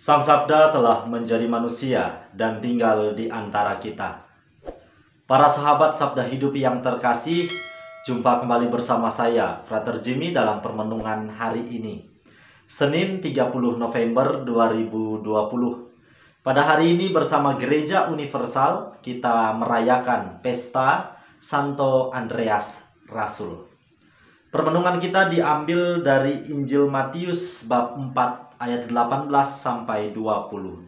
Sang Sabda telah menjadi manusia dan tinggal di antara kita. Para sahabat Sabda Hidup yang terkasih, jumpa kembali bersama saya, Frater Jimmy, dalam permenungan hari ini, Senin 30 November 2020. Pada hari ini bersama Gereja Universal, kita merayakan pesta Santo Andreas Rasul. Permenungan kita diambil dari Injil Matius bab 4 ayat 18 sampai 22.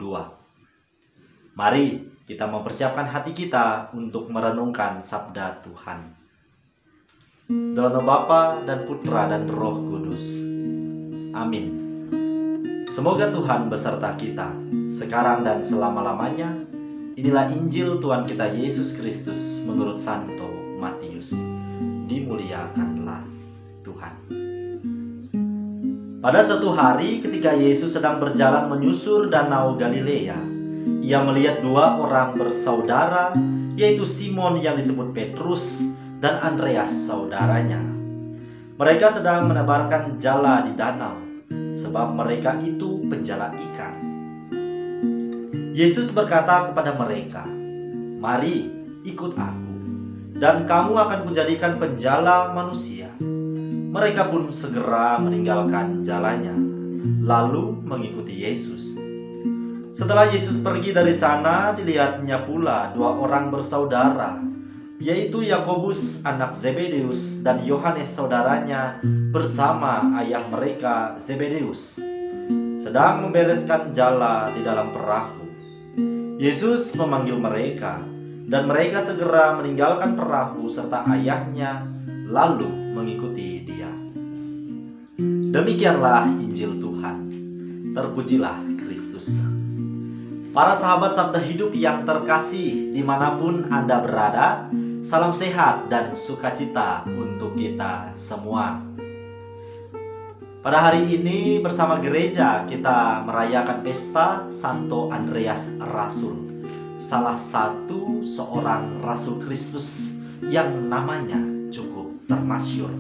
Mari kita mempersiapkan hati kita untuk merenungkan sabda Tuhan. Dalam nama Bapa dan Putra dan Roh Kudus. Amin. Semoga Tuhan beserta kita sekarang dan selama-lamanya. Inilah Injil Tuhan kita Yesus Kristus menurut Santo Matius. Dimuliakanlah Tuhan. Pada suatu hari ketika Yesus sedang berjalan menyusur danau Galilea, ia melihat dua orang bersaudara, yaitu Simon yang disebut Petrus dan Andreas saudaranya. Mereka sedang menebarkan jala di danau, sebab mereka itu penjala ikan. Yesus berkata kepada mereka, "Mari ikut aku, dan kamu akan kujadikan penjala manusia." Mereka pun segera meninggalkan jalannya, lalu mengikuti Yesus. Setelah Yesus pergi dari sana, dilihatnya pula dua orang bersaudara, yaitu Yakobus anak Zebedeus dan Yohanes saudaranya bersama ayah mereka Zebedeus, sedang membereskan jala di dalam perahu. Yesus memanggil mereka, dan mereka segera meninggalkan perahu serta ayahnya, lalu mengikuti Dia. Demikianlah Injil Tuhan. Terpujilah Kristus. Para sahabat Sabda Hidup yang terkasih, dimanapun Anda berada, salam sehat dan sukacita untuk kita semua. Pada hari ini bersama gereja kita merayakan pesta Santo Andreas Rasul, salah satu seorang Rasul Kristus yang namanya cukup termasyhur.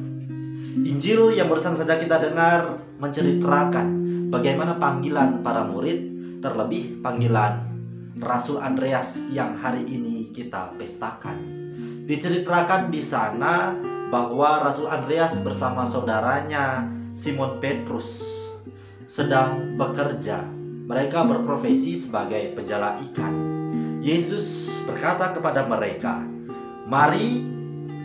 Injil yang barusan saja kita dengar menceritakan bagaimana panggilan para murid, terlebih panggilan Rasul Andreas yang hari ini kita pestakan. Diceritakan di sana bahwa Rasul Andreas bersama saudaranya Simon Petrus sedang bekerja. Mereka berprofesi sebagai penjala ikan. Yesus berkata kepada mereka, "Mari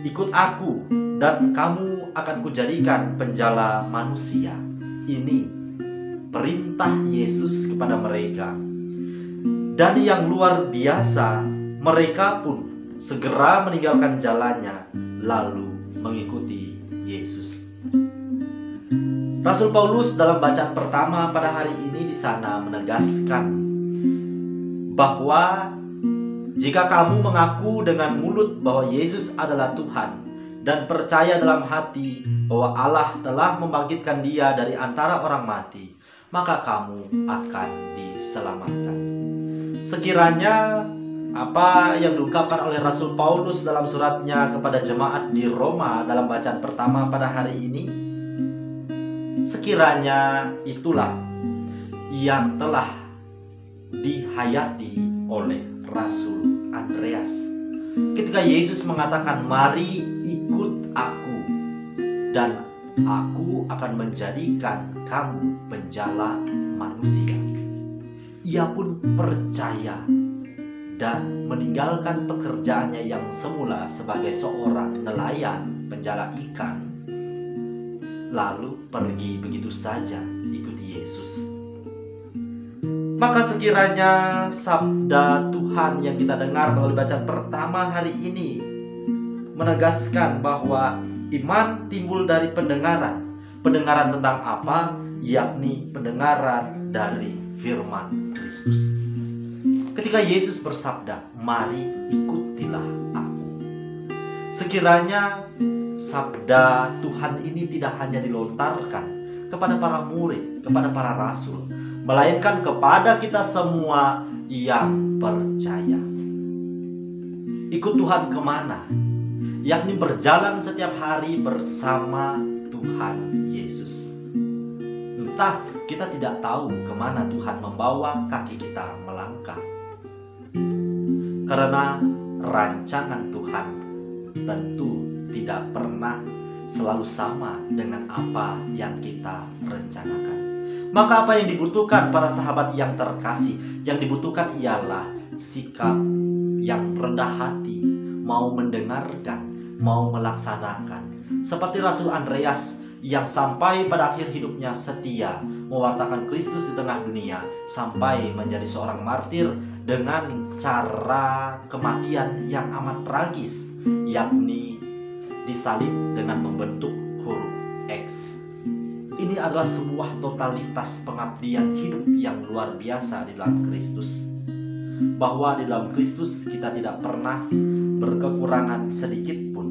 ikut aku, dan kamu akan kujadikan penjala manusia." Ini perintah Yesus kepada mereka. Dan yang luar biasa, mereka pun segera meninggalkan jalannya, lalu mengikuti Yesus. Rasul Paulus dalam bacaan pertama pada hari ini di sana menegaskan bahwa jika kamu mengaku dengan mulut bahwa Yesus adalah Tuhan dan percaya dalam hati bahwa Allah telah membangkitkan Dia dari antara orang mati, maka kamu akan diselamatkan. Sekiranya apa yang diungkapkan oleh Rasul Paulus dalam suratnya kepada jemaat di Roma dalam bacaan pertama pada hari ini, sekiranya itulah yang telah dihayati oleh Rasul Andreas ketika Yesus mengatakan, "Mari ikut aku, dan aku akan menjadikan kamu penjala manusia." Ia pun percaya dan meninggalkan pekerjaannya yang semula sebagai seorang nelayan penjala ikan, lalu pergi begitu saja ikuti Yesus. Maka sekiranya sabda Tuhan yang kita dengar melalui bacaan pertama hari ini menegaskan bahwa iman timbul dari pendengaran. Pendengaran tentang apa? Yakni pendengaran dari firman Kristus. Ketika Yesus bersabda, "Mari ikutilah aku." Sekiranya sabda Tuhan ini tidak hanya dilontarkan kepada para murid, kepada para rasul, melainkan kepada kita semua yang percaya. Ikut Tuhan kemana? Yakni berjalan setiap hari bersama Tuhan Yesus. kita tidak tahu kemana Tuhan membawa kaki kita melangkah. Karena rancangan Tuhan tentu tidak pernah selalu sama dengan apa yang kita rencanakan. Maka apa yang dibutuhkan para sahabat yang terkasih? Yang dibutuhkan ialah sikap yang rendah hati, mau mendengarkan, mau melaksanakan. Seperti Rasul Andreas yang sampai pada akhir hidupnya setia mewartakan Kristus di tengah dunia sampai menjadi seorang martir dengan cara kematian yang amat tragis, yakni disalib dengan membentuk huruf X. Ini adalah sebuah totalitas pengabdian hidup yang luar biasa di dalam Kristus. Bahwa di dalam Kristus kita tidak pernah berkekurangan sedikit pun.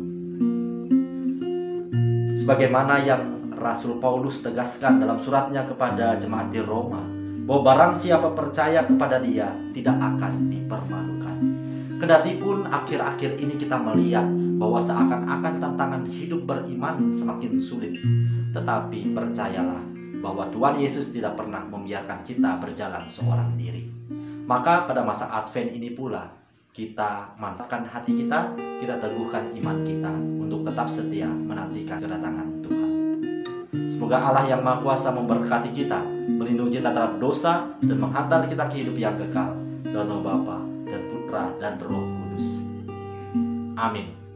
Sebagaimana yang Rasul Paulus tegaskan dalam suratnya kepada jemaat di Roma, bahwa barang siapa percaya kepada Dia tidak akan dipermalukan. Kendati pun akhir-akhir ini kita melihat bahwa seakan-akan tantangan hidup beriman semakin sulit, tetapi percayalah bahwa Tuhan Yesus tidak pernah membiarkan kita berjalan seorang diri. Maka pada masa Advent ini pula kita mantapkan hati kita teguhkan iman kita untuk tetap setia menantikan kedatangan Tuhan. Semoga Allah yang Maha Kuasa memberkati kita, melindungi kita terhadap dosa, dan menghantar kita ke hidup yang kekal. Dalam nama Bapa dan Putra dan Roh Kudus. Amin.